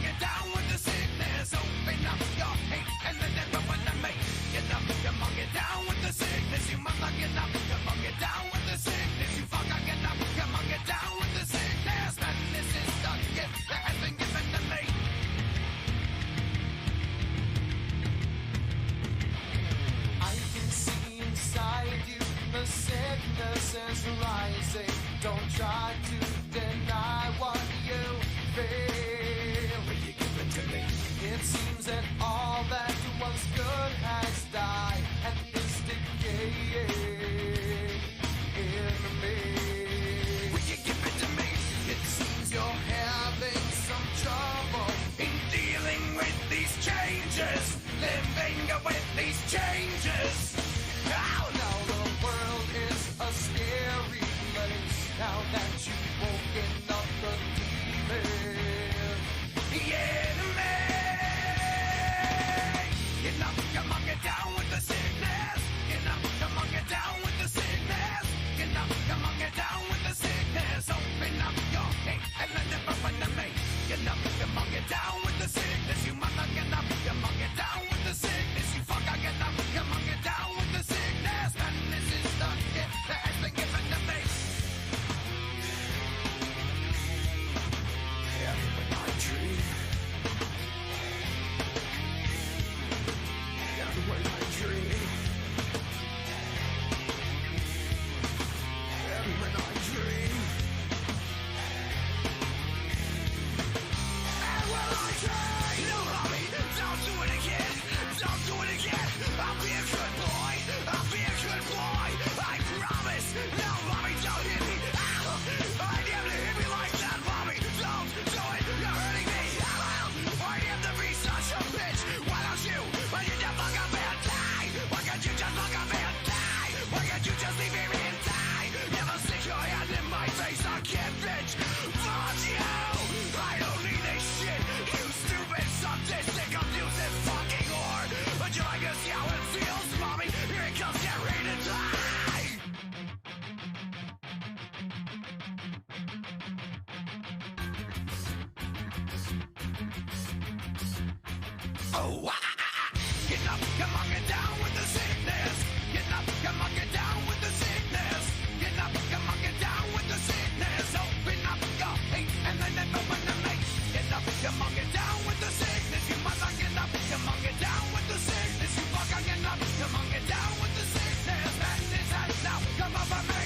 Get down with the sickness, open up your hate and let them Don't try to deny what you feel. Will you give it to me? It seems that all that was good has died and is decaying in me. Will you give it to me? It seems you're having some trouble In dealing with these changes, living with these changes. now. Now the world is a scary place. Now that you've woken up the demon. Enemy! Get up, come on, get down with the sickness. Get up, come on, get down with the sickness. Get up, come on, get down with the sickness. Open up your hate and let it burn to me. Get up, come on, get down with the sickness. You mother, get up, come on, get down with the sickness. You fucker, get up, come on, get down with the sickness. And this is the gift that has been given to me. When I dream, and when I dream, and when I dream, and when I dream. No, mommy, don't do it again. Don't do it again. I'll be a good boy. I'll be a good boy. I promise. No, mommy, don't hit me. Ow! I never hit me like that, mommy. Don't do it. You're hurting me. Ow! I have to be such a bitch. Why don't you? Why you just fuck up and die? Why can't you just fuck up and die? Why can't you just leave me and die? Never stick your hand in my face. I can't bitch. Fuck you. I don't need this shit. You stupid, sadistic, abusive fucking whore. Would you like to see how it feels, mommy? Here it comes. Get ready to die. Oh, get up, come on, get down with the sickness. Get up, come on, get down with the sickness. Get up, come on, get down with the sickness. Open up your hate and then it open to me. Get up, come on, get down with the sickness. You mother, get up, come on, get down with the sickness. You fucker, get up, come on, get down with the sickness. And this has now come over me.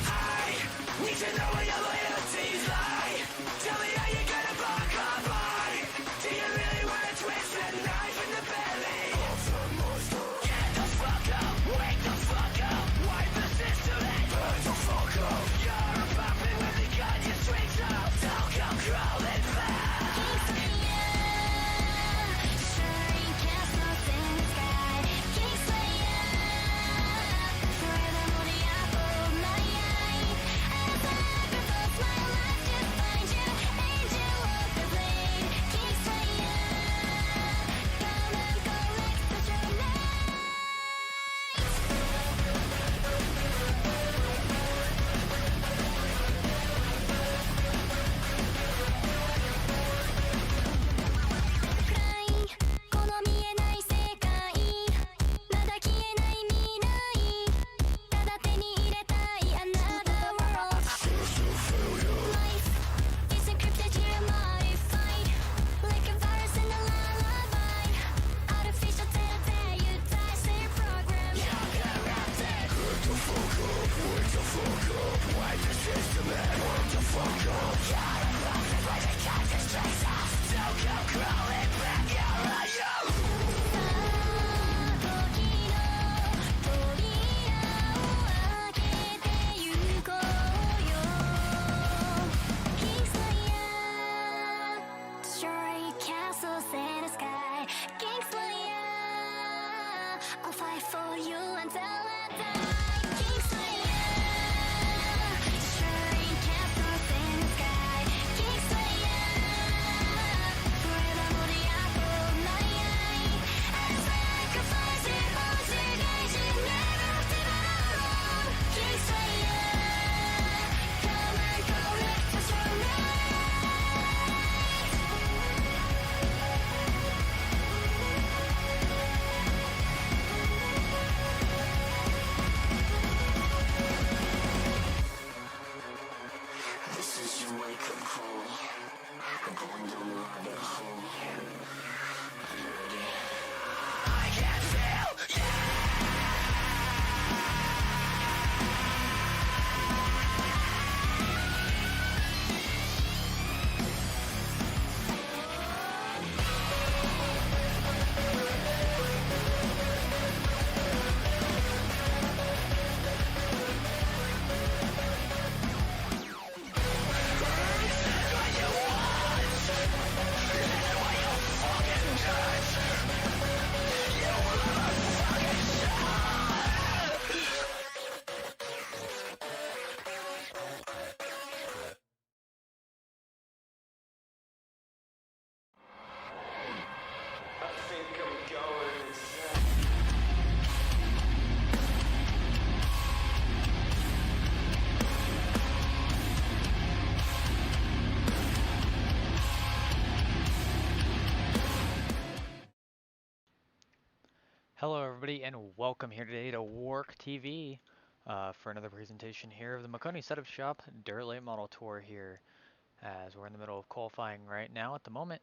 I need to know where your loyalties lie. Tell me how you're gonna buck up mine. Do you really wanna twist that knife in the belly? Get the fuck up, wake the fuck up. Wipe the system and burn the fuck up. You're a puppet with the gun, your strings up. Don't come crawling back. Hello, everybody, and welcome here today to WORC TV for another presentation here of the Maconi Setup Shop Dirt Late Model Tour here, as we're in the middle of qualifying right now at the moment.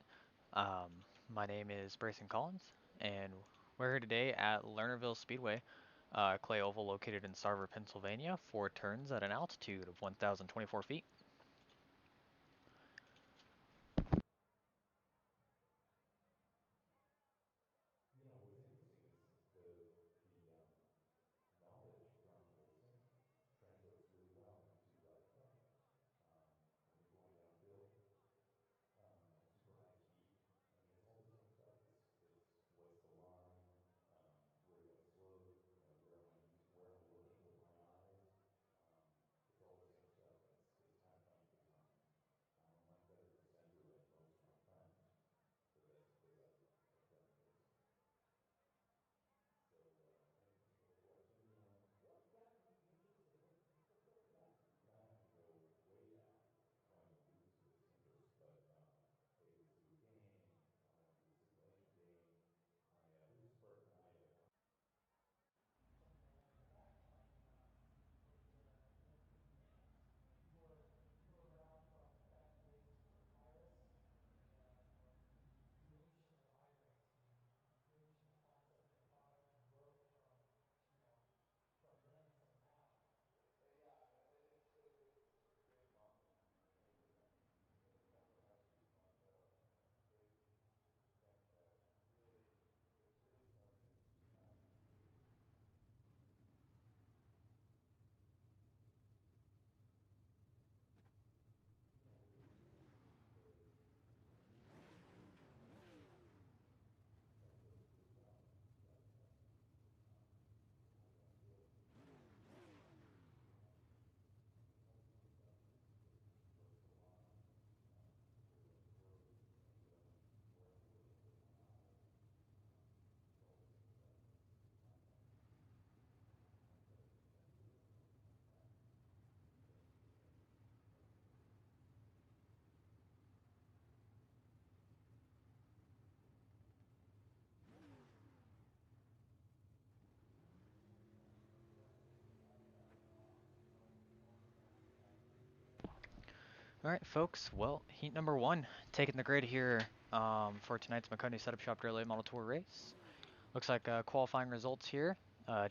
Um, my name is Braison Collins, and we're here today at Lernerville Speedway, clay oval located in Sarver, Pennsylvania, 4 turns at an altitude of 1,024 feet. Alright, folks, well, heat number 1, taking the grid here for tonight's Maconi Setup Shop Dirt Late Model Tour race. Looks like qualifying results here.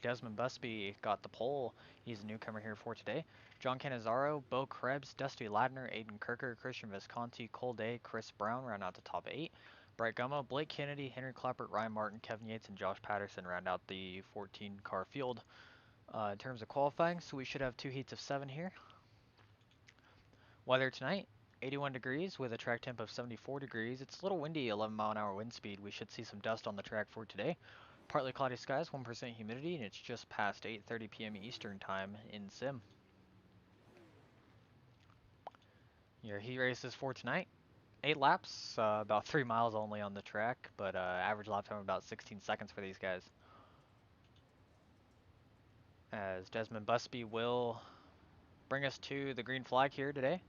Desmond Busby got the pole. He's a newcomer here for today. John Cannizzaro, Bo Krebs, Dusty Ladner, Aiden Kirker, Christian Visconti, Cole Day, Chris Brown round out the top 8. Brett Gummo, Blake Kennedy, Henry Klappert, Ryan Martin, Kevin Yates, and Josh Patterson round out the 14-car field. In terms of qualifying, so we should have 2 heats of 7 here. Weather tonight, 81 degrees with a track temp of 74 degrees. It's a little windy, 11-mile-an-hour wind speed. We should see some dust on the track for today. Partly cloudy skies, 1% humidity, and it's just past 8:30 p.m. Eastern time in Sim. Your heat races for tonight, 8 laps, about 3 miles only on the track, but average lap time about 16 seconds for these guys. As Desmond Busby will bring us to the green flag here today.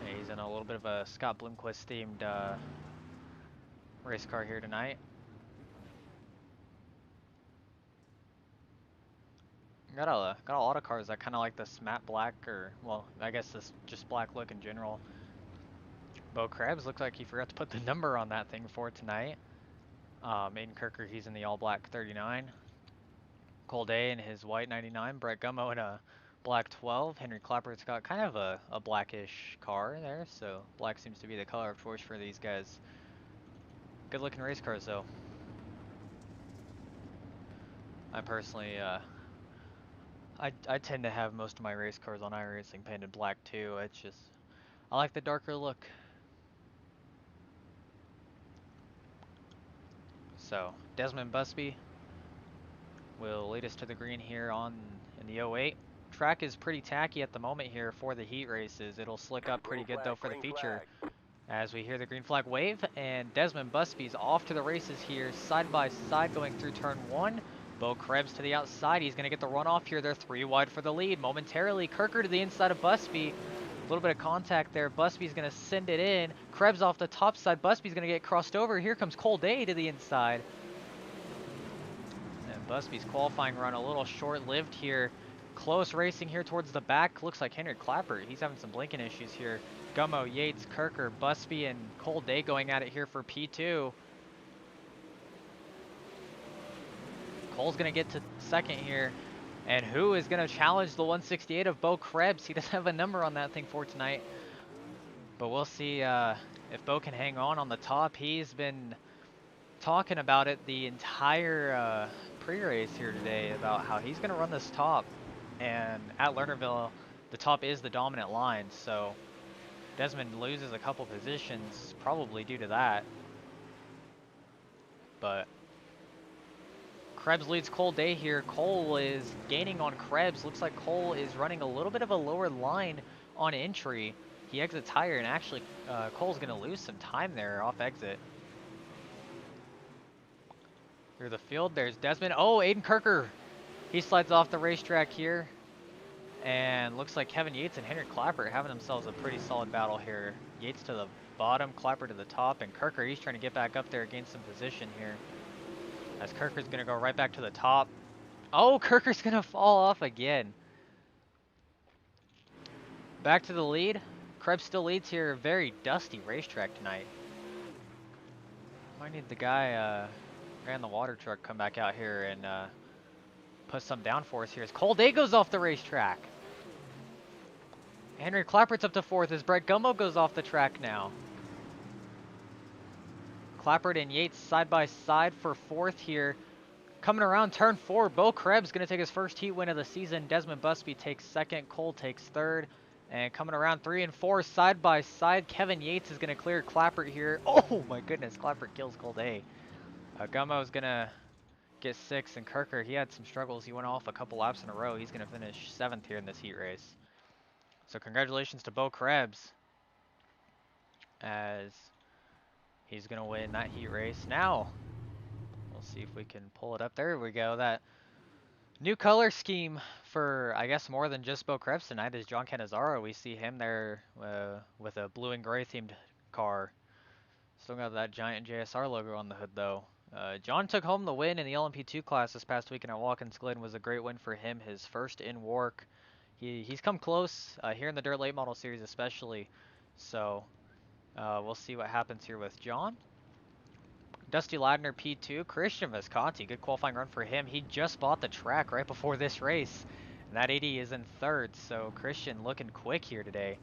And he's in a little bit of a Scott Bloomquist themed race car here tonight. Got a lot of cars that kind of like this matte black, or well, I guess this just black look in general. Bo Krebs looks like he forgot to put the number on that thing for tonight. Aiden Kirker, he's in the all black 39. Cole Day in his white 99. Brett Gummo in a black 12. Henry Klappert's got kind of a blackish car there, so black seems to be the color of choice for these guys. Good looking race cars though. I personally, I tend to have most of my race cars on iRacing painted black too. It's just, I like the darker look. So, Desmond Busby will lead us to the green here in the 08. Track is pretty tacky at the moment here for the heat races. It'll slick up pretty good though for the feature. As we hear the green flag wave, and Desmond Busby's off to the races here, side by side going through turn 1. Bo Krebs to the outside. He's going to get the runoff here. They're 3 wide for the lead. Momentarily, Kirker to the inside of Busby. little bit of contact there. Busby's going to send it in. Krebs off the top side. Busby's going to get crossed over. Here comes Cole Day to the inside. And Busby's qualifying run a little short-lived here. Close racing here towards the back. Looks like Henry Klappert. He's having some blinking issues here. Gummo, Yates, Kirker, Busby, and Cole Day going at it here for P2. Cole's going to get to second here. And who is going to challenge the 168 of Bo Krebs? He doesn't have a number on that thing for tonight. But we'll see if Bo can hang on the top. He's been talking about it the entire pre-race here today about how he's going to run this top. And at Lernerville, the top is the dominant line. So Desmond loses a couple positions probably due to that. But Krebs leads Cole Day here. Cole is gaining on Krebs. Looks like Cole is running a little bit of a lower line on entry. He exits higher, and actually Cole's going to lose some time there off exit. Through the field, there's Desmond. Oh, Aiden Kirker. He slides off the racetrack here. And looks like Kevin Yates and Henry Klappert having themselves a pretty solid battle here. Yates to the bottom, Klappert to the top, and Kirker, he's trying to get back up there, gain some position here. As Kirker's going to go right back to the top. Oh, Kirker's going to fall off again. Back to the lead. Krebs still leads here. Very dusty racetrack tonight. Might need the guy ran the water truck come back out here and put some down for us here. As Cole Day goes off the racetrack. Henry Klappert's up to fourth as Brett Gummo goes off the track now. Klappert and Yates side by side for fourth here. Coming around turn 4, Bo Krebs going to take his first heat win of the season. Desmond Busby takes second. Cole takes third. And coming around 3 and 4 side by side, Kevin Yates is going to clear Klappert here. Oh my goodness, Klappert kills Cole Day. Gummo is going to get 6th, and Kirker, he had some struggles. He went off a couple laps in a row. He's going to finish 7th here in this heat race. So congratulations to Bo Krebs, as he's going to win that heat race. Now, we'll see if we can pull it up. There we go. That new color scheme for, I guess, more than just Bo Krebs tonight is John Cannizzaro. We see him there with a blue and gray themed car. Still got that giant JSR logo on the hood, though. John took home the win in the LMP2 class this past weekend at Watkins Glen. Was a great win for him, his first in WORC. He's come close here in the Dirt Late Model Series especially. So we'll see what happens here with John. Dusty Ladner P2. Christian Visconti, good qualifying run for him. He just bought the track right before this race. And that 80 is in third, so Christian looking quick here today.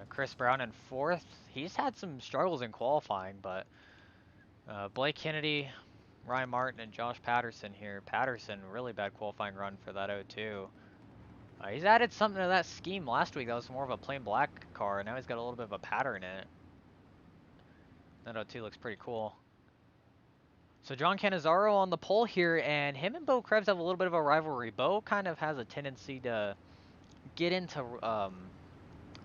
Chris Brown in fourth. He's had some struggles in qualifying, but Blake Kennedy, Ryan Martin, and Josh Patterson here. Patterson, really bad qualifying run for that 02. He's added something to that scheme last week. That was more of a plain black car. Now he's got a little bit of a pattern in it. That 02 looks pretty cool. So John Cannizzaro on the pole here, and him and Bo Krebs have a little bit of a rivalry. Bo kind of has a tendency to get into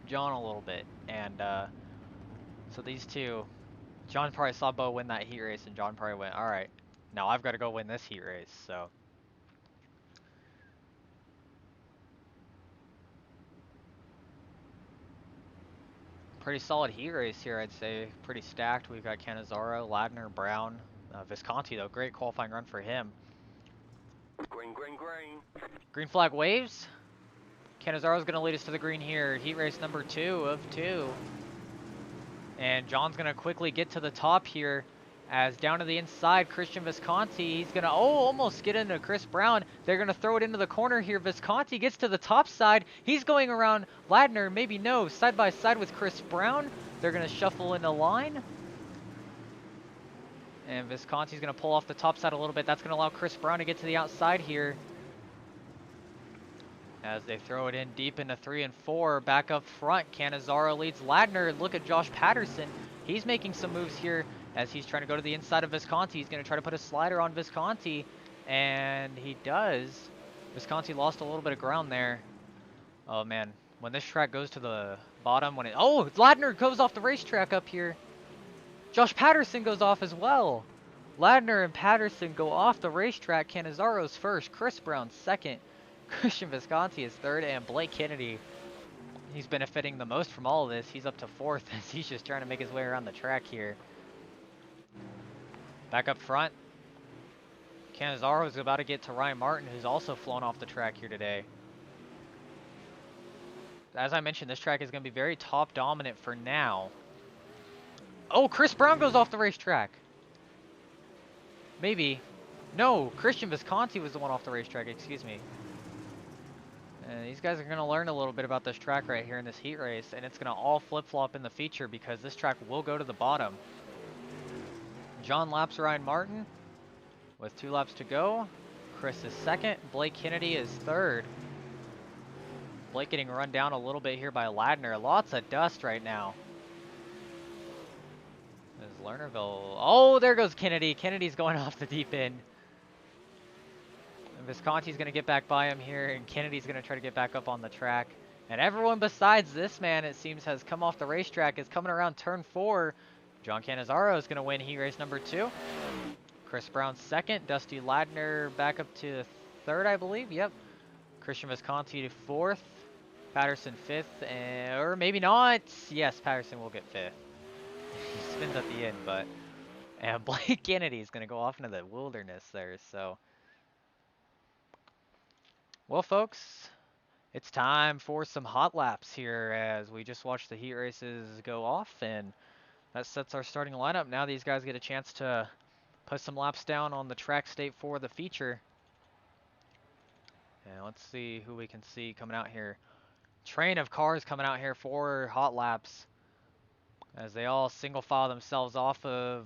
John a little bit, and so these two, John probably saw Bo win that heat race, and John probably went, all right, now I've got to go win this heat race. So pretty solid heat race here, I'd say. Pretty stacked. We've got Cannizzaro, Ladner, Brown, Visconti, though. Great qualifying run for him. Green, green, green. Green flag waves. Cannizzaro's going to lead us to the green here. Heat race number 2 of 2. And John's going to quickly get to the top here. As down to the inside, Christian Visconti, he's going to, almost get into Chris Brown. They're going to throw it into the corner here. Visconti gets to the top side. He's going around Ladner, maybe no, side by side with Chris Brown. They're going to shuffle into line. And Visconti's going to pull off the top side a little bit. That's going to allow Chris Brown to get to the outside here. As they throw it in deep into 3 and 4. Back up front, Cannizzaro leads Ladner. Look at Josh Patterson. He's making some moves here as he's trying to go to the inside of Visconti. He's going to try to put a slider on Visconti. And he does. Visconti lost a little bit of ground there. Oh, man. When this track goes to the bottom, when it... Oh, Ladner goes off the racetrack up here. Josh Patterson goes off as well. Ladner and Patterson go off the racetrack. Cannizzaro's first. Chris Brown second. Christian Visconti is third. And Blake Kennedy, he's benefiting the most from all of this. He's up to 4th as he's just trying to make his way around the track here. Back up front, Canizaro is about to get to Ryan Martin, who's also flown off the track here today. As I mentioned, this track is going to be very top dominant for now. Oh, Chris Brown goes off the racetrack. Maybe. No, Christian Visconti was the one off the racetrack, excuse me. And these guys are going to learn a little bit about this track right here in this heat race, and it's going to all flip-flop in the feature because this track will go to the bottom. John laps Ryan Martin with 2 laps to go. Chris is 2nd. Blake Kennedy is 3rd. Blake getting run down a little bit here by Ladner. Lots of dust right now. There's Lernerville. Oh, there goes Kennedy. Kennedy's going off the deep end. And Visconti's going to get back by him here, and Kennedy's going to try to get back up on the track. And everyone besides this man, it seems, has come off the racetrack, is coming around turn 4. John Canizaro is going to win heat race number 2. Chris Brown 2nd. Dusty Ladner back up to 3rd, I believe. Yep. Christian Visconti to 4th. Patterson 5th. Or maybe not. Yes, Patterson will get 5th. He spins at the end, but... And Blake Kennedy is going to go off into the wilderness there, so... Well, folks, it's time for some hot laps here as we just watched the heat races go off, and that sets our starting lineup. Now these guys get a chance to put some laps down on the track state for the feature. And let's see who we can see coming out here. Train of cars coming out here for hot laps as they all single file themselves off of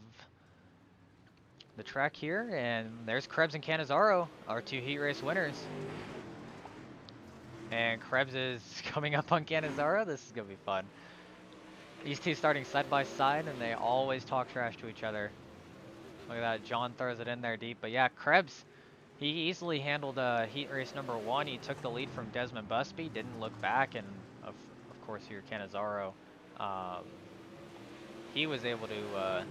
the track here. And there's Krebs and Canizaro, our 2 heat race winners. And Krebs is coming up on Canizaro. This is going to be fun. These two starting side by side, and they always talk trash to each other. Look at that. John throws it in there deep. But yeah, Krebs, he easily handled heat race number 1. He took the lead from Desmond Busby, didn't look back, and of course here Canizaro, he was able to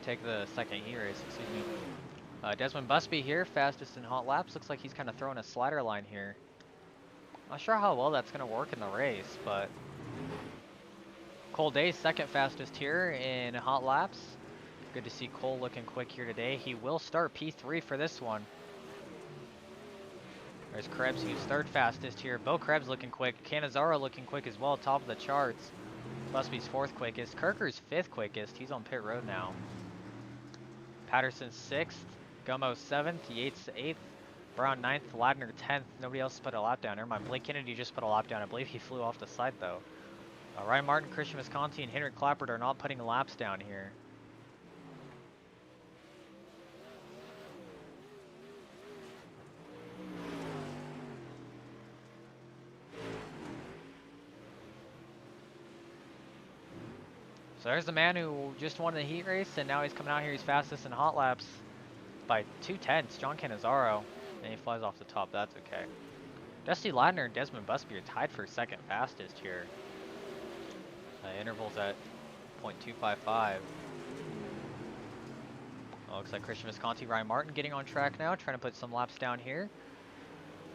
take the 2nd heat race, excuse me. Desmond Busby here, fastest in hot laps. Looks like he's kind of throwing a slider line here. Not sure how well that's going to work in the race, but Cole Day's 2nd fastest here in hot laps. Good to see Cole looking quick here today. He will start P3 for this one. There's Krebs, who's 3rd fastest here. Bo Krebs looking quick. Canizaro looking quick as well, top of the charts. Busby's 4th quickest. Kirker's 5th quickest. He's on pit road now. Patterson 6th. Gummo 7th. Yates 8th. Brown 9th. Ladner 10th. Nobody else put a lap down. Never mind. Blake Kennedy just put a lap down. I believe he flew off the side though. Ryan Martin, Christian Visconti, and Henrik Klappert are not putting laps down here. So there's the man who just won the heat race, and now he's coming out here. He's fastest in hot laps by 2/10. John Canizaro, and he flies off the top. That's okay. Dusty Ladner and Desmond Busby are tied for 2nd fastest here. Intervals at 0.255. Looks like Christian Visconti, Ryan Martin getting on track now, trying to put some laps down here.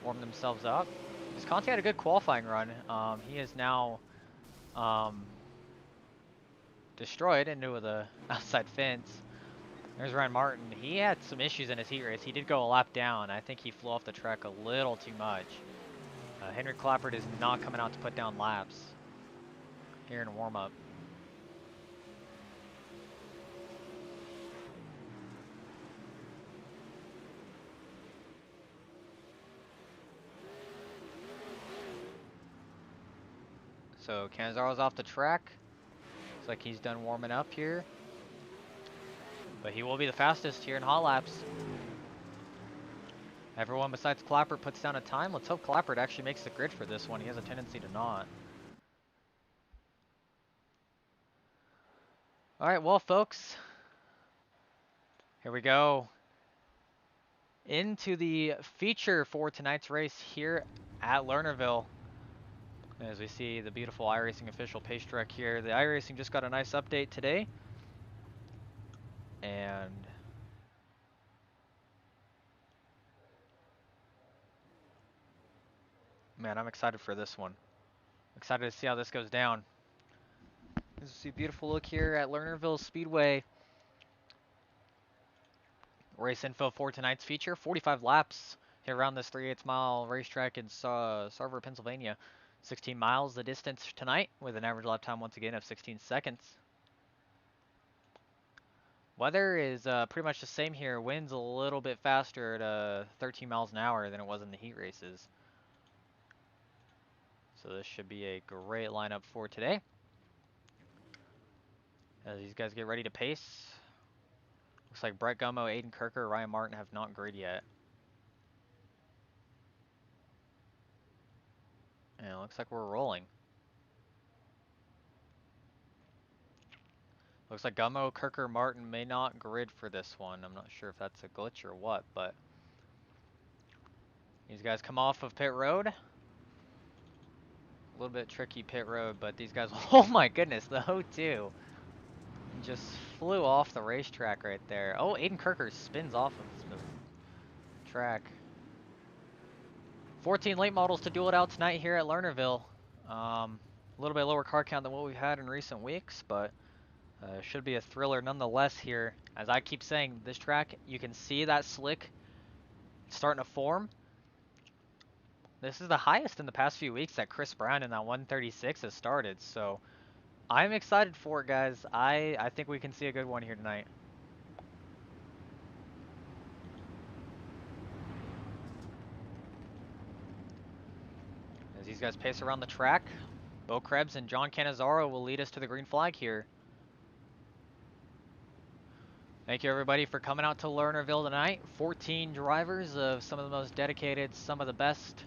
Warm themselves up. Visconti had a good qualifying run. He is now destroyed into the outside fence. There's Ryan Martin. He had some issues in his heat race. He did go a lap down. I think he flew off the track a little too much. Henrik Klappert is not coming out to put down laps here in warm-up. So Canizaro's off the track. Looks like he's done warming up here. But he will be the fastest here in hot laps. Everyone besides Klappert puts down a time. Let's hope Klappert actually makes the grid for this one. He has a tendency to not. Alright, well folks, here we go into the feature for tonight's race here at Lernerville. As we see the beautiful iRacing official pace track here. The iRacing just got a nice update today. And Man, I'm excited for this one. Excited to see how this goes down. This is a beautiful look here at Lernerville Speedway. Race info for tonight's feature: 45 laps here around this 3/8 mile racetrack in Sarver, Pennsylvania. 16 miles the distance tonight, with an average lap time once again of 16 seconds. Weather is pretty much the same here. Wind's a little bit faster at 13 miles an hour than it was in the heat races. So this should be a great lineup for today, as these guys get ready to pace. Looks like Brett Gummo, Aiden Kirker, Ryan Martin have not grid yet. And it looks like we're rolling. Looks like Gummo, Kirker, Martin may not grid for this one. I'm not sure if that's a glitch or what, but these guys come off of pit road. A little bit tricky pit road, but these guys, oh my goodness, the O2 just flew off the racetrack right there. Oh, Aiden Kirker spins off of the track. 14 late models to duel it out tonight here at Lernerville. A little bit lower car count than what we've had in recent weeks, but should be a thriller nonetheless here. As I keep saying, this track, you can see that slick starting to form. This is the highest in the past few weeks that Chris Brown in that 136 has started, so I'm excited for it, guys. I think we can see a good one here tonight. As these guys pace around the track, Bo Krebs and John Cannizzaro will lead us to the green flag here. Thank you everybody for coming out to Lernerville tonight. 14 drivers of some of the most dedicated, some of the best,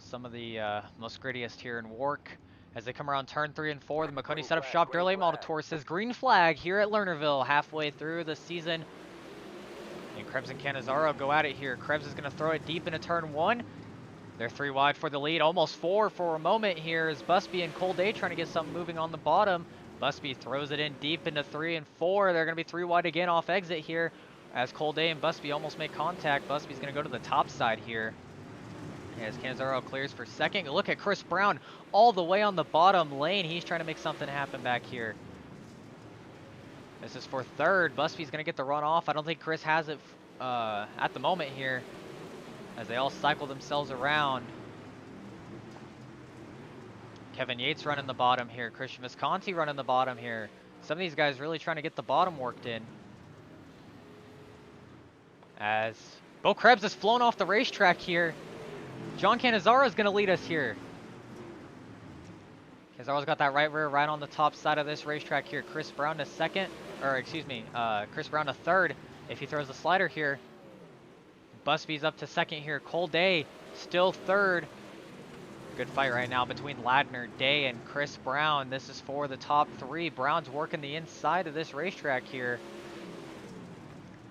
some of the most grittiest here in WORC. As they come around turn 3 and 4, the Maconi Setup Shop Durley Model Tour says green flag here at Lernerville halfway through the season. And Krebs and Cannizzaro go at it here. Krebs is going to throw it deep into turn 1. They're 3 wide for the lead, almost 4 for a moment here as Busby and Cold Day trying to get something moving on the bottom. Busby throws it in deep into 3 and 4. They're going to be 3 wide again off exit here as Cold Day and Busby almost make contact. Busby's going to go to the top side here as Cannizzaro clears for second. Look at Chris Brown all the way on the bottom lane. He's trying to make something happen back here. This is for third. Busby's going to get the run off. I don't think Chris has it at the moment here, as they all cycle themselves around. Kevin Yates running the bottom here. Christian Visconti running the bottom here. Some of these guys really trying to get the bottom worked in. As Bo Krebs has flown off the racetrack here. John Cannizzaro is going to lead us here. Canizzaro's got that right rear right on the top side of this racetrack here. Chris Brown to second, or excuse me, Chris Brown to third if he throws the slider here. Busby's up to second here. Cold Day still third. Good fight right now between Ladner, Day, and Chris Brown. This is for the top 3. Brown's working the inside of this racetrack here.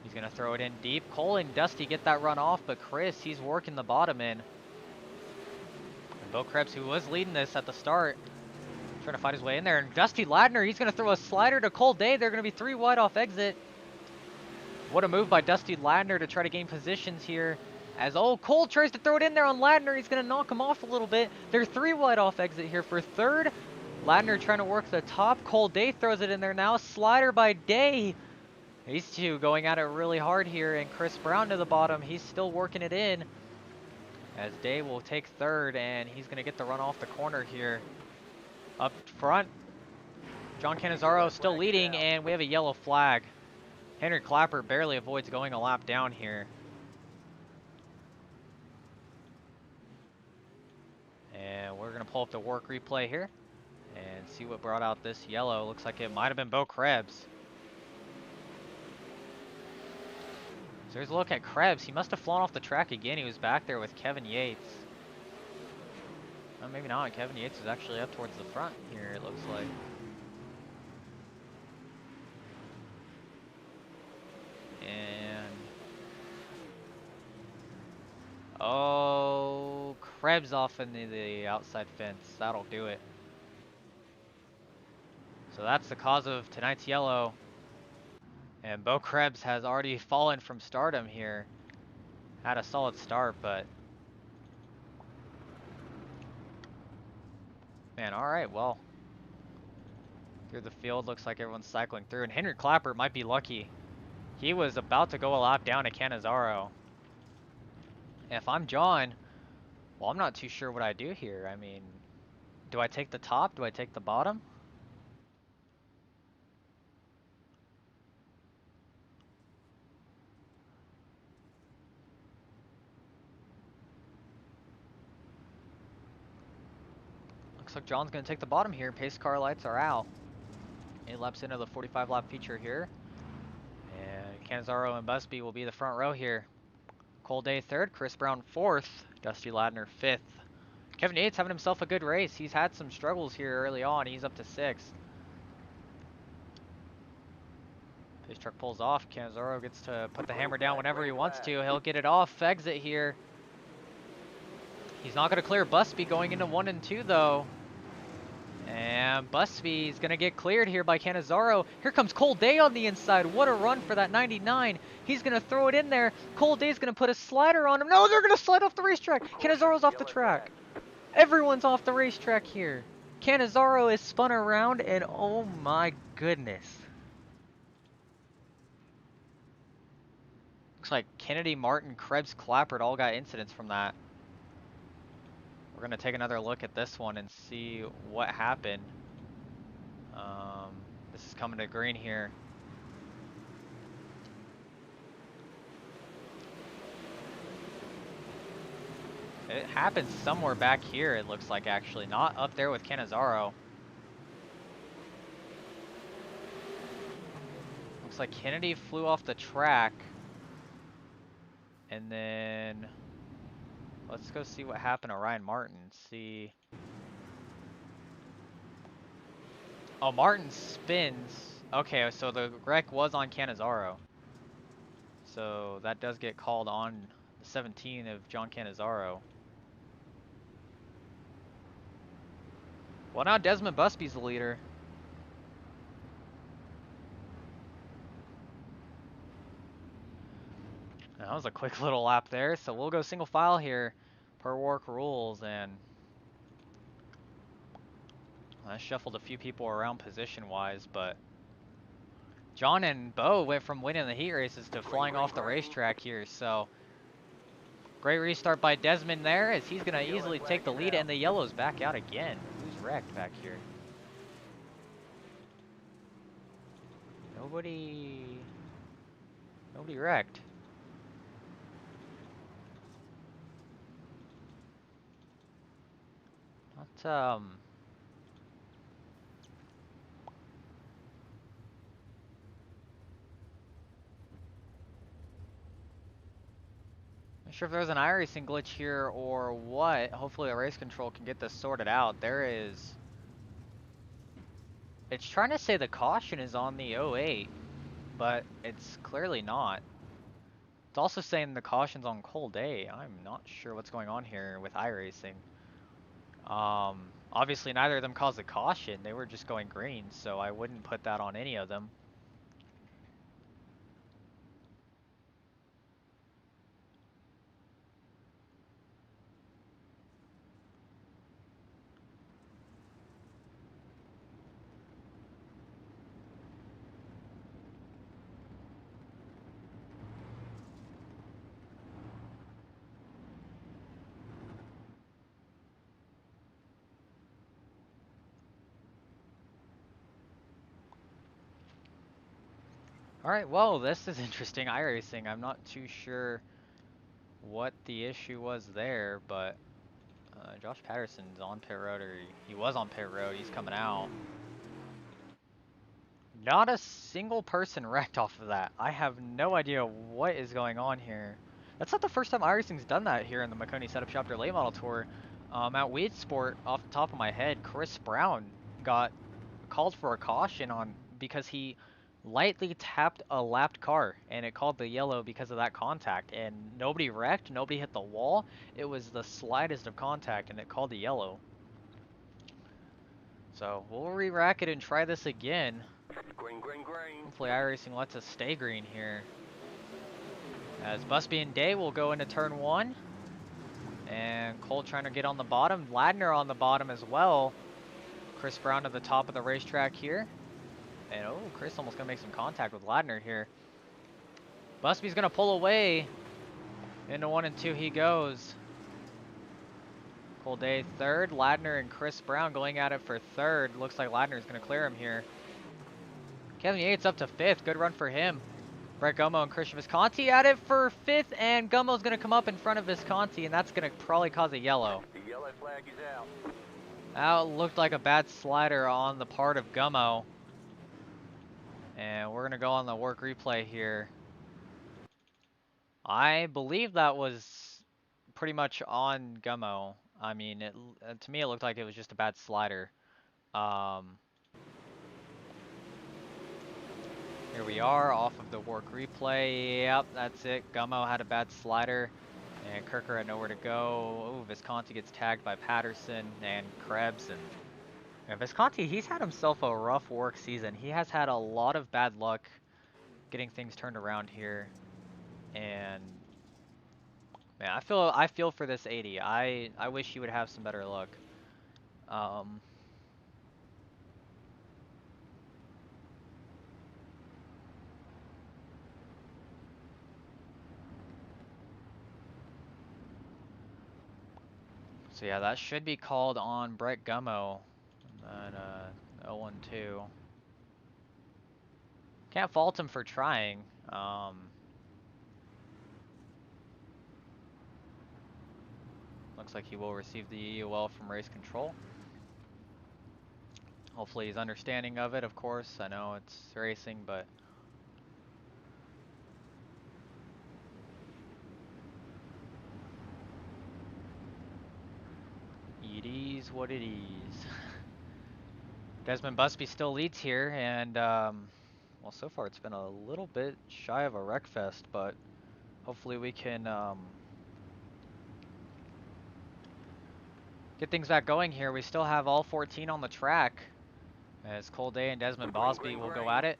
He's going to throw it in deep. Cole and Dusty get that run off, but Chris, he's working the bottom in. And Bo Krebs, who was leading this at the start, trying to fight his way in there. And Dusty Ladner, he's going to throw a slider to Cold Day. They're going to be 3 wide off exit. What a move by Dusty Ladner to try to gain positions here. As Cole tries to throw it in there on Ladner. He's going to knock him off a little bit. They're 3 wide off exit here for third. Ladner trying to work the top. Cold Day throws it in there now. Slider by Day. These two going at it really hard here. And Chris Brown to the bottom. He's still working it in. As Day will take third. And he's going to get the run off the corner here. Up front, John Cannizzaro still leading. And we have a yellow flag. Henry Klappert barely avoids going a lap down here. And we're going to pull up the WORC replay here and see what brought out this yellow. Looks like it might have been Bo Krebs. So here's a look at Krebs. He must have flown off the track again. He was back there with Kevin Yates. Oh, maybe not. Kevin Yates is actually up towards the front here, it looks like. And oh, Krebs off in the outside fence. That'll do it. So that's the cause of tonight's yellow. And Bo Krebs has already fallen from stardom here. Had a solid start, but Man, alright, well. Through the field, looks like everyone's cycling through. And Henry Klappert might be lucky. He was about to go a lap down to Cannizzaro. If I'm John, well, I'm not too sure what I do here. I mean, do I take the top? Do I take the bottom? Looks like John's going to take the bottom here. Pace car lights are out. 8 laps into the 45 lap feature here. And Cannizzaro and Busby will be the front row here. Cole Day 3rd, Chris Brown 4th, Dusty Ladner 5th. Kevin Yates having himself a good race. He's had some struggles here early on. He's up to 6th. Pace truck pulls off. Cannizzaro gets to put the hammer down whenever he wants to. He'll get it off. Exit here. He's not going to clear Busby going into 1 and 2 though. And Busby's going to get cleared here by Cannizzaro. Here comes Cole Day on the inside. What a run for that 99. He's going to throw it in there. Cole Day's going to put a slider on him. No, they're going to slide off the racetrack. Cannizzaro's off the track. Everyone's off the racetrack here. Cannizzaro is spun around and oh my goodness. Looks like Kennedy, Martin, Krebs, Klappert all got incidents from that. We're going to take another look at this one and see what happened. This is coming to green here. It happened somewhere back here, it looks like, actually. Not up there with Cannizzaro. Looks like Kennedy flew off the track. And then let's go see what happened to Ryan Martin. See. Oh, Martin spins. Okay, so the wreck was on Cannizzaro. So that does get called on the 17 of John Cannizzaro. Well, now Desmond Busby's the leader. That was a quick little lap there, so we'll go single file here per WORC rules, and I shuffled a few people around position-wise, but John and Bo went from winning the heat races to flying off the racetrack here, so great restart by Desmond there, as he's going to easily take the lead, and the yellow's back out again. Who's wrecked back here? Nobody wrecked. Not, not sure if there's an iRacing glitch here or what. Hopefully the race control can get this sorted out. There is... It's trying to say the caution is on the 08, but it's clearly not. It's also saying the caution's on Cole Day. I'm not sure what's going on here with iRacing. Obviously neither of them caused a caution. They were just going green, so I wouldn't put that on any of them. Alright, well, this is interesting. iRacing, I'm not too sure what the issue was there, but Josh Patterson's on pit road, or he was on pit road. He's coming out. Not a single person wrecked off of that. I have no idea what is going on here. That's not the first time iRacing's done that here in the Maconi Setup Shop Late Model Tour. At Weed Sport, off the top of my head, Chris Brown got called for a caution on because he lightly tapped a lapped car, and it called the yellow because of that contact, and nobody wrecked, nobody hit the wall. It was the slightest of contact, and it called the yellow. So we'll re-rack it and try this again. Green, green, green. Hopefully iRacing lets us stay green here, as Busby and Day will go into turn 1, and Cole trying to get on the bottom, Ladner on the bottom as well. Chris Brown to the top of the racetrack here. And oh, Chris almost gonna make some contact with Ladner here. Busby's gonna pull away. Into 1 and 2 he goes. Colday third. Ladner and Chris Brown going at it for third. Looks like Ladner's gonna clear him here. Kevin Yates up to 5th. Good run for him. Brett Gummo and Christian Visconti at it for 5th, and Gummo's gonna come up in front of Visconti, and that's gonna probably cause a yellow. The yellow flag is out. That looked like a bad slider on the part of Gummo. And we're gonna go on the WORC replay here. I believe that was pretty much on Gummo. I mean, to me it looked like it was just a bad slider. Here we are off of the WORC replay. Yep, that's it. Gummo had a bad slider, and Kirker had nowhere to go. Oh, Visconti gets tagged by Patterson and Krebs. And Visconti, he's had himself a rough WORC season. He has had a lot of bad luck getting things turned around here. And man, I feel for this 80. I wish he would have some better luck. So yeah, that should be called on Brett Gummo. And 0-1-2. Can't fault him for trying. Looks like he will receive the EOL from race control. Hopefully he's understanding of it, of course. I know it's racing, but it is what it is. Desmond Busby still leads here, and well, so far it's been a little bit shy of a wreck fest, but hopefully we can get things back going here. We still have all 14 on the track, as Colday and Desmond Busby will go at it.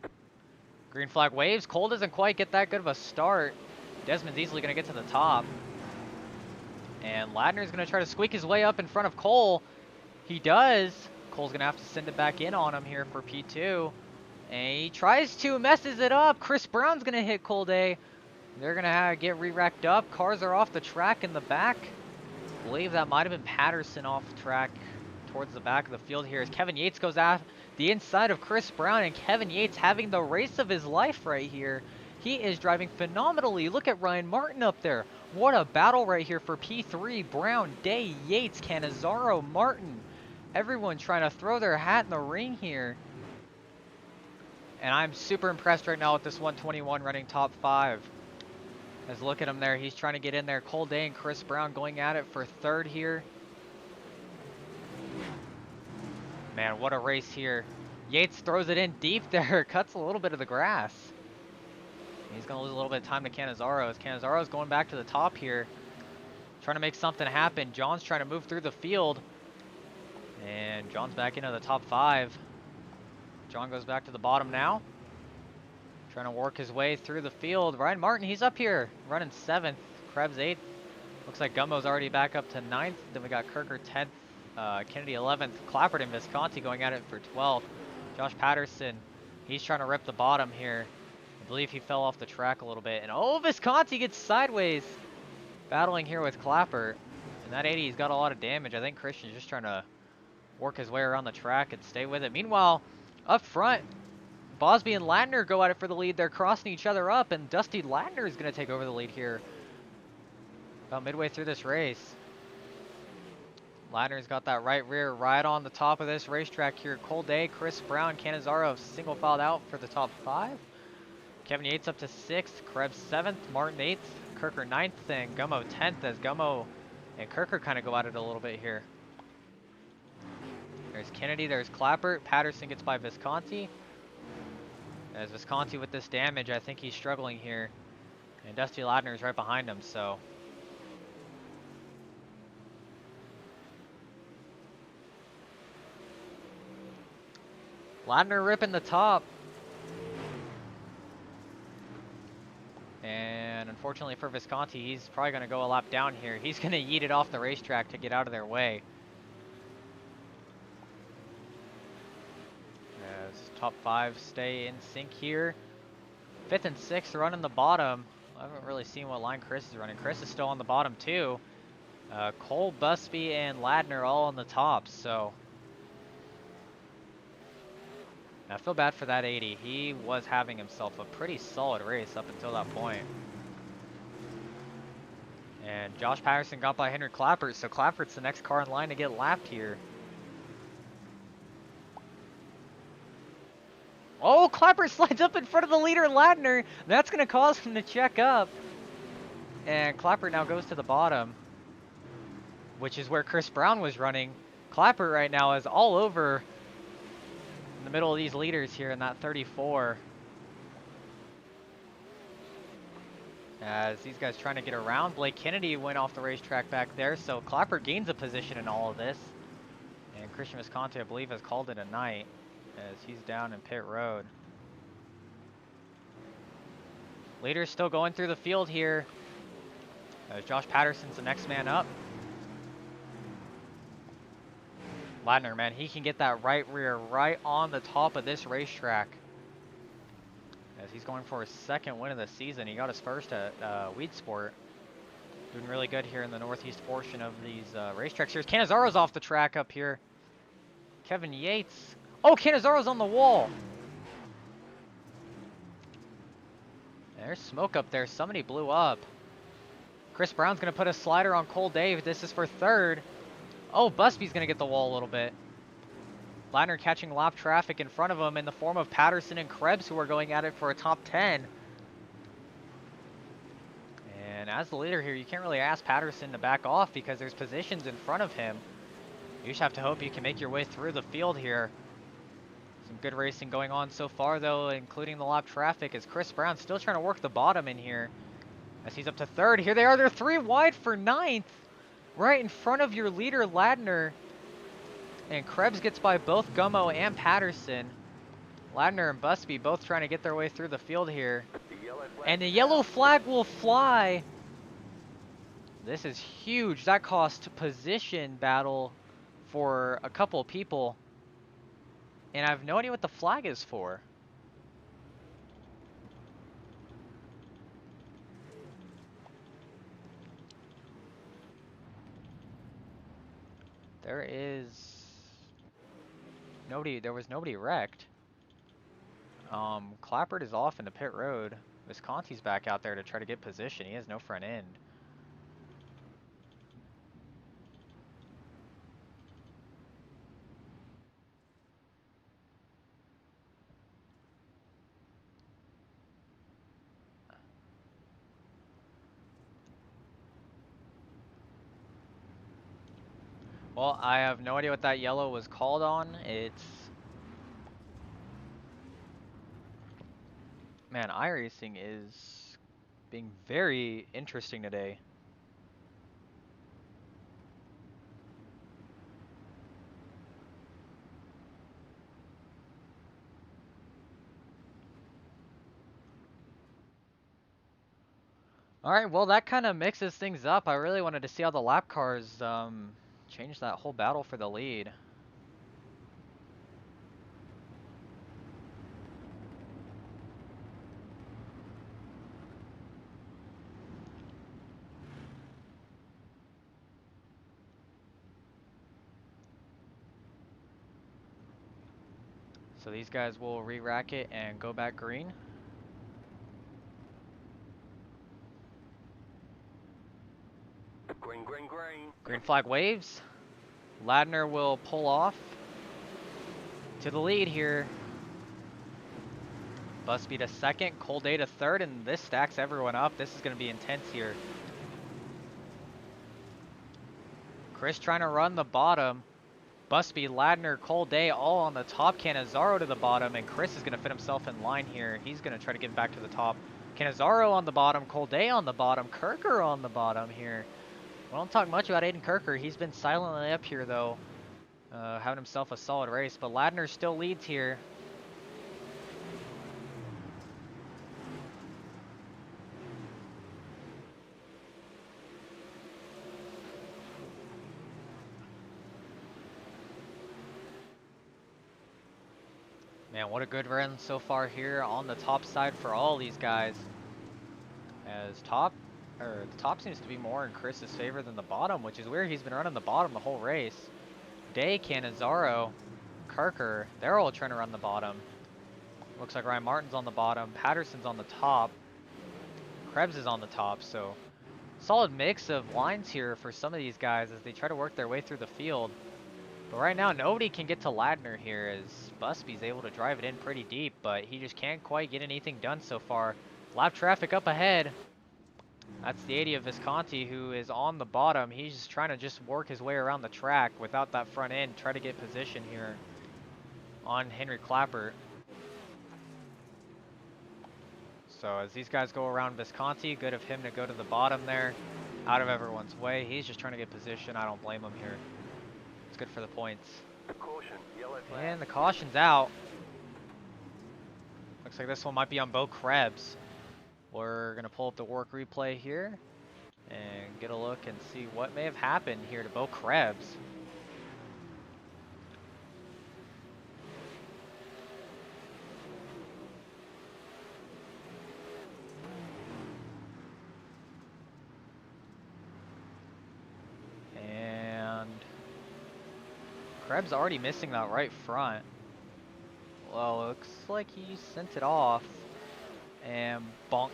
Green flag waves. Cole doesn't quite get that good of a start. Desmond's easily going to get to the top. And Ladner's going to try to squeak his way up in front of Cole. He does. Cole's going to have to send it back in on him here for P2. And he tries to, messes it up. Chris Brown's going to hit Colday. They're going to get re-racked up. Cars are off the track in the back. I believe that might have been Patterson off track towards the back of the field here as Kevin Yates goes at the inside of Chris Brown, and Kevin Yates having the race of his life right here. He is driving phenomenally. Look at Ryan Martin up there. What a battle right here for P3. Brown, Day, Yates, Cannizzaro, Martin. Everyone trying to throw their hat in the ring here. And I'm super impressed right now with this 121 running top 5. As look at him there, he's trying to get in there. Cole Day and Chris Brown going at it for third here. Man, what a race here. Yates throws it in deep there, cuts a little bit of the grass. He's going to lose a little bit of time to Cannizzaro, as Cannizzaro's going back to the top here. Trying to make something happen. John's trying to move through the field. And John's back into the top 5. John goes back to the bottom now. Trying to work his way through the field. Ryan Martin, he's up here, running 7th. Krebs 8th. Looks like Gummo's already back up to 9th. Then we got Kirker 10th. Kennedy 11th. Klappert and Visconti going at it for 12th. Josh Patterson, he's trying to rip the bottom here. I believe he fell off the track a little bit. And oh, Visconti gets sideways. Battling here with Klappert. And that 80's got a lot of damage. I think Christian's just trying to work his way around the track and stay with it. Meanwhile, up front, Bosby and Ladner go at it for the lead. They're crossing each other up, and Dusty Ladner is going to take over the lead here about midway through this race. Ladner's got that right rear right on the top of this racetrack here. Cole Day, Chris Brown, Cannizzaro single filed out for the top 5. Kevin Yates up to 6th, Krebs 7th, Martin 8th, Kirker 9th, and Gummo 10th, as Gummo and Kirker kind of go at it a little bit here. There's Kennedy, there's Klappert, Patterson gets by Visconti. As Visconti with this damage, I think he's struggling here. And Dusty Ladner is right behind him, so. Ladner ripping the top. And unfortunately for Visconti, he's probably going to go a lap down here. He's going to yeet it off the racetrack to get out of their way. top 5 stay in sync here. 5th and 6th running the bottom. I haven't really seen what line Chris is running. Chris is still on the bottom too. Cole, Busby, and Ladner all on the top, so I feel bad for that 80. He was having himself a pretty solid race up until that point. And Josh Patterson got by Henry Klappert, so Klappert's the next car in line to get lapped here. Oh, Klappert slides up in front of the leader, Ladner. That's going to cause him to check up. And Klappert now goes to the bottom, which is where Chris Brown was running. Klappert right now is all over in the middle of these leaders here in that 34. As these guys trying to get around. Blake Kennedy went off the racetrack back there, so Klappert gains a position in all of this. And Christian Visconti, I believe, has called it a night as he's down in pit road. Leaders still going through the field here. As Josh Patterson's the next man up. Ladner, man, he can get that right rear right on the top of this racetrack. As he's going for his 2nd win of the season. He got his first at Weed Sport. Doing really good here in the northeast portion of these racetracks. Here's Cannizzaro's off the track up here. Kevin Yates. Oh, Cannizzaro's on the wall. There's smoke up there. Somebody blew up. Chris Brown's going to put a slider on Cole Dave. This is for 3rd. Oh, Busby's going to get the wall a little bit. Ladner catching lap traffic in front of him in the form of Patterson and Krebs, who are going at it for a top 10. And as the leader here, you can't really ask Patterson to back off because there's positions in front of him. You just have to hope you can make your way through the field here. Some good racing going on so far, though, including the lap traffic, as Chris Brown still trying to work the bottom in here. As he's up to 3rd. Here they are. They're 3 wide for 9th. Right in front of your leader, Ladner. And Krebs gets by both Gummo and Patterson. Ladner and Busby both trying to get their way through the field here. And the yellow flag will fly. This is huge. That cost position battle for a couple of people. And I have no idea what the flag is for. There was nobody wrecked. Klappert is off into pit road. Visconti's back out there to try to get position. He has no front end. Well, I have no idea what that yellow was called on. Man, iRacing is being very interesting today. Alright, well that kind of mixes things up. I really wanted to see how the lap cars change that whole battle for the lead. So these guys will re-rack it and go back green. Green, green, green. Green flag waves. Ladner will pull off to the lead here. Busby to 2nd, Cole Day to 3rd, and this stacks everyone up. This is going to be intense here. Chris trying to run the bottom. Busby, Ladner, Cole Day all on the top. Cannizzaro to the bottom, and Chris is going to fit himself in line here. He's going to try to get back to the top. Cannizzaro on the bottom, Cole Day on the bottom, Kirker on the bottom here. We don't talk much about Aiden Kirker. He's been silently up here, though, having himself a solid race. But Ladner still leads here. Man, what a good run so far here on the top side for all these guys. As the top seems to be more in Chris's favor than the bottom, which is weird. He's been running the bottom the whole race. Day, Cannizzaro, Kirker, they're all trying to run the bottom. Looks like Ryan Martin's on the bottom, Patterson's on the top, Krebs is on the top, so solid mix of lines here for some of these guys as they try to work their way through the field. But right now, nobody can get to Ladner here as Busby's able to drive it in pretty deep, but he just can't quite get anything done so far. Lap traffic up ahead. That's the 80 of Visconti, who is on the bottom. He's just trying to just work his way around the track without that front end, try to get position here on Henry Klappert. So as these guys go around Visconti, good of him to go to the bottom there, out of everyone's way. He's just trying to get position. I don't blame him here. It's good for the points. Caution, yellow flag. And the caution's out. Looks like this one might be on Bo Krebs. We're going to pull up the WORC replay here and get a look and see what may have happened here to Bo Krebs. And Krebs already missing that right front. Well, looks like he sent it off. And bonk.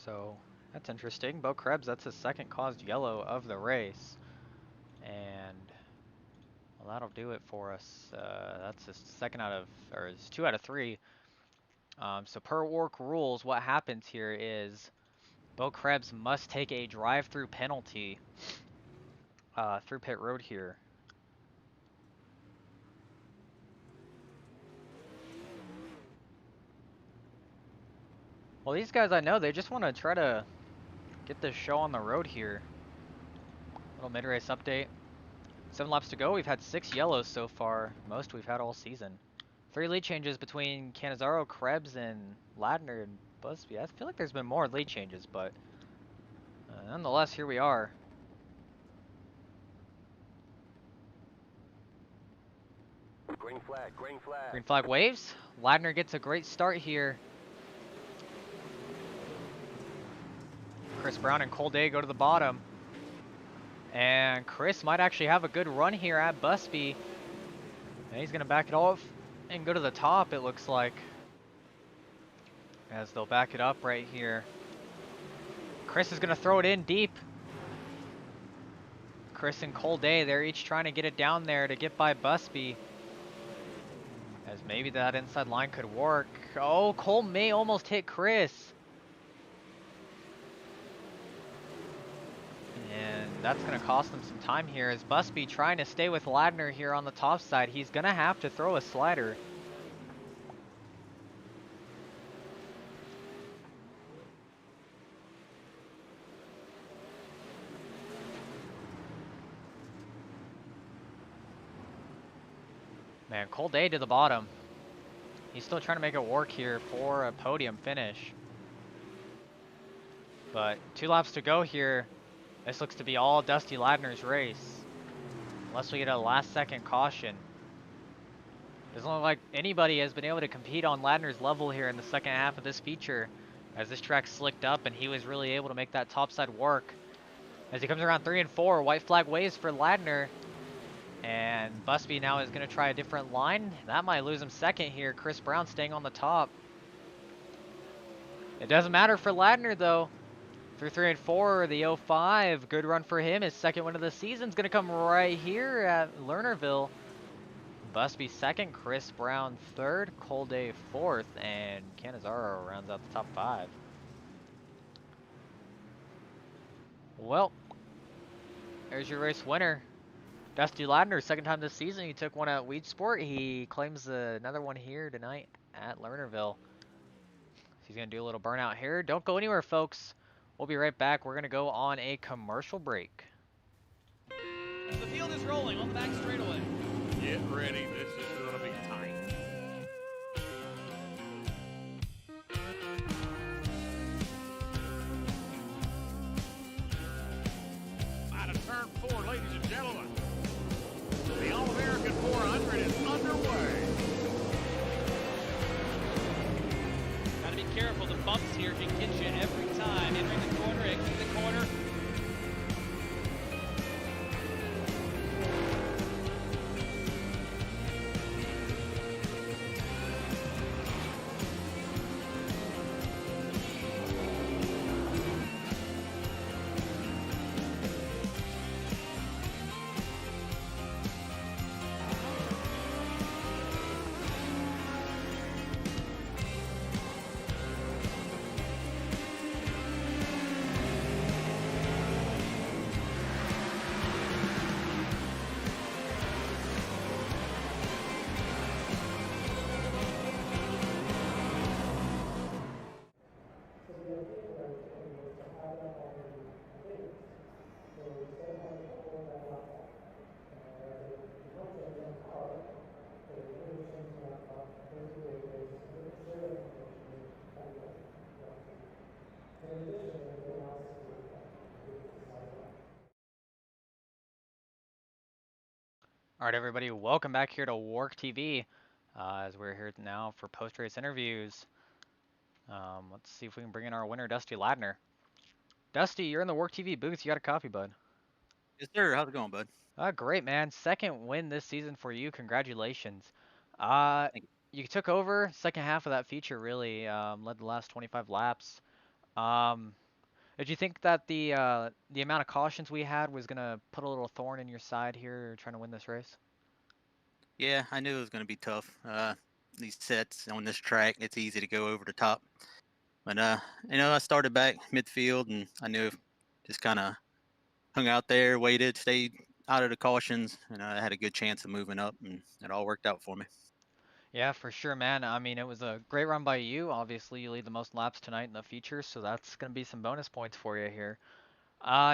So that's interesting. Bo Krebs, that's his second caused yellow of the race. And well, that'll do it for us. That's his second out of, or his 2 out of 3. So per WORC rules, what happens here is Bo Krebs must take a drive-through penalty through pit road here. Well, these guys I know, they just want to try to get this show on the road here. Little mid-race update. 7 laps to go. We've had 6 yellows so far. Most we've had all season. 3 lead changes between Cannizzaro, Krebs, and Ladner and Busby. I feel like there's been more lead changes, but nonetheless, here we are. Green flag, green flag. Green flag waves. Ladner gets a great start here. Chris Brown and Cole Day go to the bottom. And Chris might actually have a good run here at Busby. And he's going to back it off and go to the top, it looks like. As they'll back it up right here. Chris is going to throw it in deep. Chris and Cole Day, they're each trying to get it down there to get by Busby. As maybe that inside line could work. Oh, Cole may almost hit Chris. And that's going to cost them some time here as Busby trying to stay with Ladner here on the top side. He's going to have to throw a slider. Man, Cole Day to the bottom. He's still trying to make it work here for a podium finish. But 2 laps to go here. This looks to be all Dusty Ladner's race. Unless we get a last second caution. Doesn't look like anybody has been able to compete on Ladner's level here in the second half of this feature. As this track slicked up and he was really able to make that topside work. As he comes around 3 and 4, white flag waves for Ladner. And Busby now is going to try a different line. That might lose him second here. Chris Brown staying on the top. It doesn't matter for Ladner though. Through 3 and 4, the 05, good run for him. His second win of the season is going to come right here at Lernerville. Busby second, Chris Brown third, Cole Day fourth, and Cannizzaro rounds out the top 5. Well, there's your race winner. Dusty Ladner, second time this season. He took one at Weed Sport. He claims another one here tonight at Lernerville. He's going to do a little burnout here. Don't go anywhere, folks. We'll be right back. We're going to go on a commercial break. The field is rolling on the back straightaway. Get ready. This is going to be tight. Out of turn 4, ladies and gentlemen. The All-American 400 is underway. Gotta be careful. The bumps here can get you every time. Entering the corner, exiting the corner. All right, everybody, welcome back here to WORC TV. As we're here now for post-race interviews. Let's see if we can bring in our winner, Dusty Ladner. Dusty, you're in the WORC TV booth. You got a copy, bud. Yes, sir. How's it going, bud? Great, man. Second win this season for you. Congratulations. Uh, Thank you took over second half of that feature, really. Led the last 25 laps. Um, did you think that the amount of cautions we had was gonna put a little thorn in your side here, trying to win this race? Yeah, I knew it was going to be tough. These sets on this track, it's easy to go over the top. But I started back midfield, and I knew just kind of hung out there, waited, stayed out of the cautions, and I had a good chance of moving up, and it all worked out for me. Yeah, for sure, man. I mean, it was a great run by you. Obviously, you lead the most laps tonight in the feature, so that's gonna be some bonus points for you here.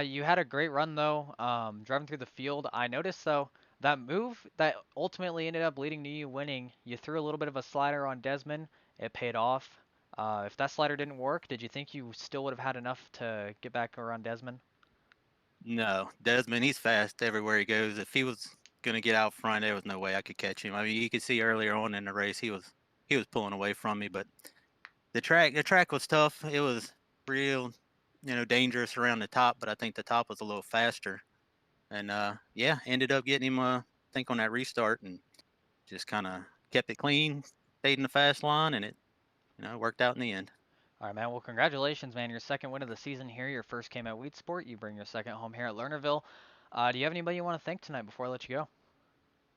You had a great run though, driving through the field. I noticed though that move that ultimately ended up leading to you winning. You threw a little bit of a slider on Desmond. It paid off. If that slider didn't work, did you think you still would have had enough to get back around Desmond? No, Desmond, he's fast everywhere he goes. If he was going to get out front, there was no way I could catch him. I mean, you could see earlier on in the race, he was pulling away from me, but the track was tough. It was real, dangerous around the top, but I think the top was a little faster. And yeah, ended up getting him I think on that restart, and just kind of kept it clean, stayed in the fast line, and it worked out in the end. All right, man. Well, congratulations, man. Your second win of the season here. Your first came at Wheat Sport. You bring your second home here at Lernerville. Do you have anybody you want to thank tonight before I let you go?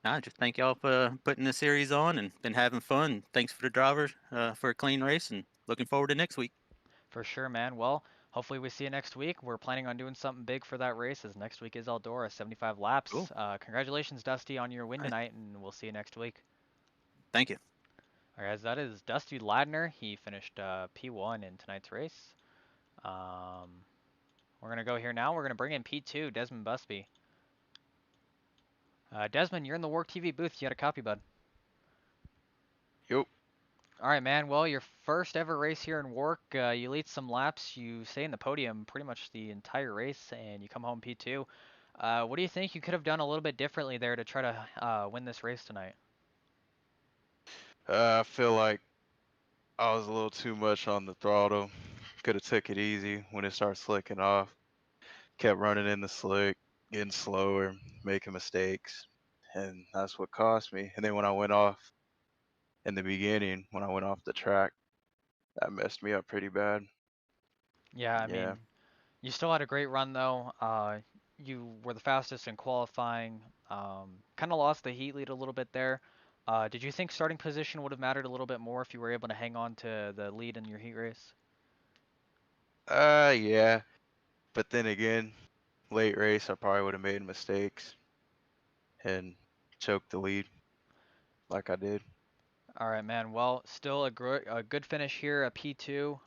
I just thank y'all for putting the series on and been having fun. Thanks for the drivers for a clean race, and looking forward to next week. For sure, man. Well, hopefully we see you next week. We're planning on doing something big for that race as next week is Eldora, 75 Cool. laps. Congratulations, Dusty, on your win All right. tonight, and we'll see you next week. Thank you. All right, guys, that is Dusty Ladner. He finished P1 in tonight's race. We're going to go here now. We're going to bring in P2, Desmond Busby. Desmond, you're in the WORC TV booth. You got a copy, bud. Yep. All right, man. Well, your first ever race here in WORC. You lead some laps. You stay in the podium pretty much the entire race, and you come home P2. What do you think you could have done a little bit differently there to try to win this race tonight? I feel like I was a little too much on the throttle. Could have took it easy when it started slicking off. Kept running in the slick, getting slower, making mistakes, and that's what cost me. And then when I went off in the beginning, when I went off the track, that messed me up pretty bad. Yeah, I Yeah. mean, you still had a great run though. You were the fastest in qualifying. Kind of lost the heat lead a little bit there. Did you think starting position would have mattered a little bit more if you were able to hang on to the lead in your heat race? Yeah. But then again, late race, I probably would have made mistakes and choked the lead like I did. All right, man. Well, still a good finish here, a P2.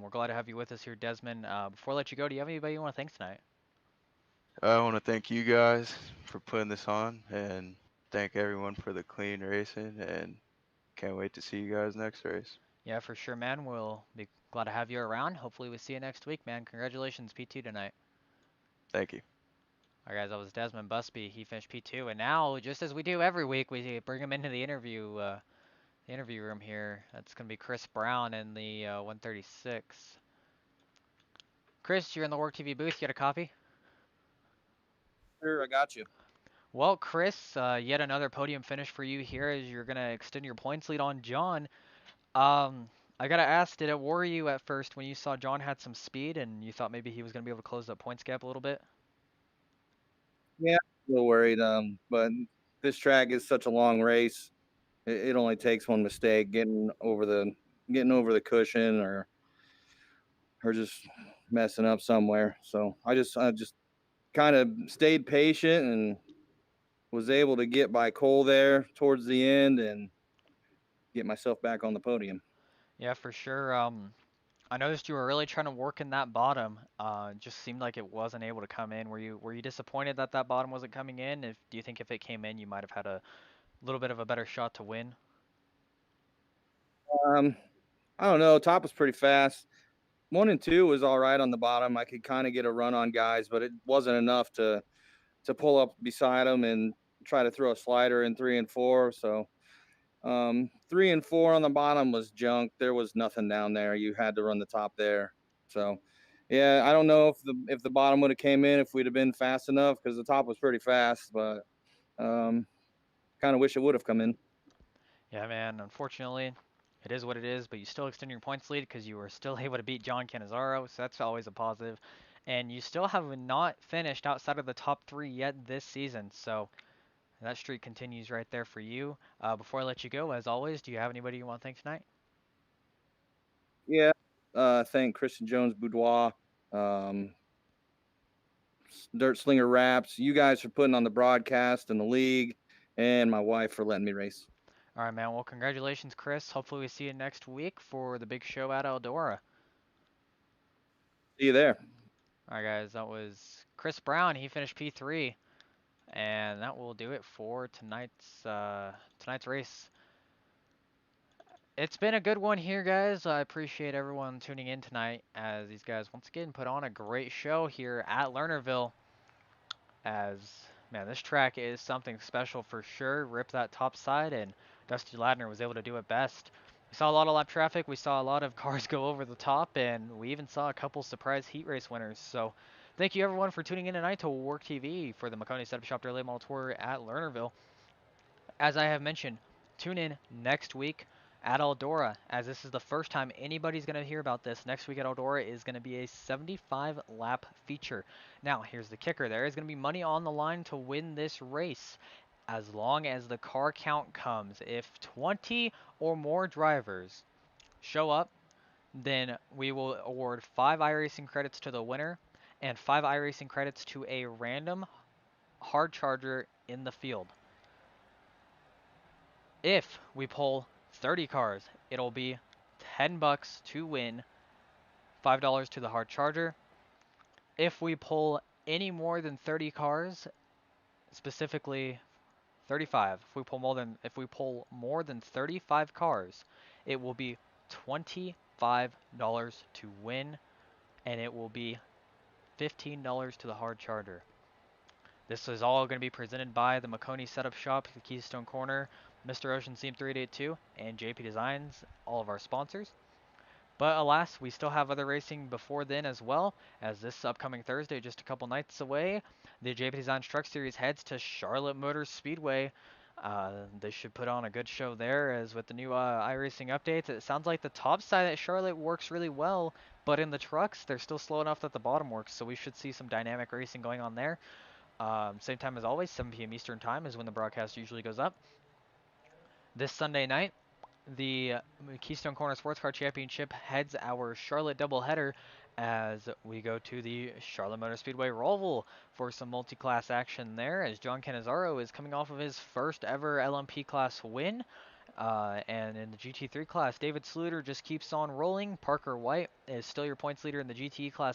We're glad to have you with us here, Desmond. Before I let you go, do you have anybody you want to thank tonight? I want to thank you guys for putting this on, and thank everyone for the clean racing, and can't wait to see you guys next race. Yeah, for sure, man. We'll be glad to have you around. Hopefully, we see you next week, man. Congratulations, P2 tonight. Thank you. All right, guys, that was Desmond Busby. He finished P2, and now, just as we do every week, we bring him into the interview room here. That's gonna be Chris Brown in the 136. Chris, you're in the WORC TV booth. You got a copy? Sure, I got you. Well, Chris, yet another podium finish for you here as you're gonna extend your points lead on John. I gotta ask, did it worry you at first when you saw John had some speed and you thought maybe he was gonna be able to close that points gap a little bit? Yeah, a little worried. But this track is such a long race. It only takes one mistake getting over the cushion or just messing up somewhere. So I just kind of stayed patient and was able to get by Cole there towards the end and get myself back on the podium. Yeah, for sure. I noticed you were really trying to work in that bottom. It just seemed like it wasn't able to come in. Were you disappointed that that bottom wasn't coming in? Do you think if it came in, you might have had a little bit of a better shot to win? Um, I don't know. Top was pretty fast. 1 and 2 was all right on the bottom. I could kind of get a run on guys, but it wasn't enough to pull up beside them and try to throw a slider in 3 and 4. So 3 and 4 on the bottom was junk. There was nothing down there. You had to run the top there. So yeah, I don't know if the bottom would have came in if we'd have been fast enough, because the top was pretty fast, but kind of wish it would have come in. Yeah, man. Unfortunately, it is what it is, but you still extend your points lead because you were still able to beat John Cannizzaro, so that's always a positive. And you still have not finished outside of the top 3 yet this season, so that streak continues right there for you. Before I let you go, as always, do you have anybody you want to thank tonight? Yeah, thank Christian Jones Boudoir, Dirt Slinger Raps, you guys for putting on the broadcast and the league, and my wife for letting me race. All right, man. Well, congratulations, Chris. Hopefully we see you next week for the big show at Eldora. See you there. All right, guys. That was Chris Brown. He finished P3, and that will do it for tonight's race. It's been a good one here, guys. I appreciate everyone tuning in tonight as these guys once again put on a great show here at Lernerville. As man, this track is something special for sure. Rip that top side, and Dusty Ladner was able to do it best. We saw a lot of lap traffic. We saw a lot of cars go over the top, and we even saw a couple surprise heat race winners. So thank you everyone for tuning in tonight to WORC TV for the Maconi Setup Shop Daily Model Tour at Lernerville. As I have mentioned, tune in next week at Eldora, as this is the first time anybody's going to hear about this. Next week at Eldora is going to be a 75 lap feature. Now, here's the kicker. There is going to be money on the line to win this race as long as the car count comes. If 20 or more drivers show up, then we will award 5 iRacing credits to the winner and 5 iRacing credits to a random hard charger in the field. If we pull 30 cars, it'll be $10 to win, $5 to the hard charger. If we pull any more than 30 cars, specifically 35, if we pull more than 35 cars, it will be $25 to win, and it will be $15 to the hard charger. This is all going to be presented by the Maconi Setup Shop, the Keystone Corner, Mr. Ocean Seam 382, and JP Designs, all of our sponsors. But alas, we still have other racing before then as well, as this upcoming Thursday, just a couple nights away, the JP Designs Truck Series heads to Charlotte Motor Speedway. They should put on a good show there, as with the new iRacing updates, it sounds like the top side at Charlotte works really well, but in the trucks, they're still slow enough that the bottom works, so we should see some dynamic racing going on there. Same time as always, 7 p.m. Eastern Time is when the broadcast usually goes up. This Sunday night, the Keystone Corner Sports Car Championship heads our Charlotte doubleheader as we go to the Charlotte Motor Speedway Roval for some multi-class action there, as John Cannizzaro is coming off of his first ever LMP class win. And in the GT3 class, David Sluter just keeps on rolling. Parker White is still your points leader in the GT class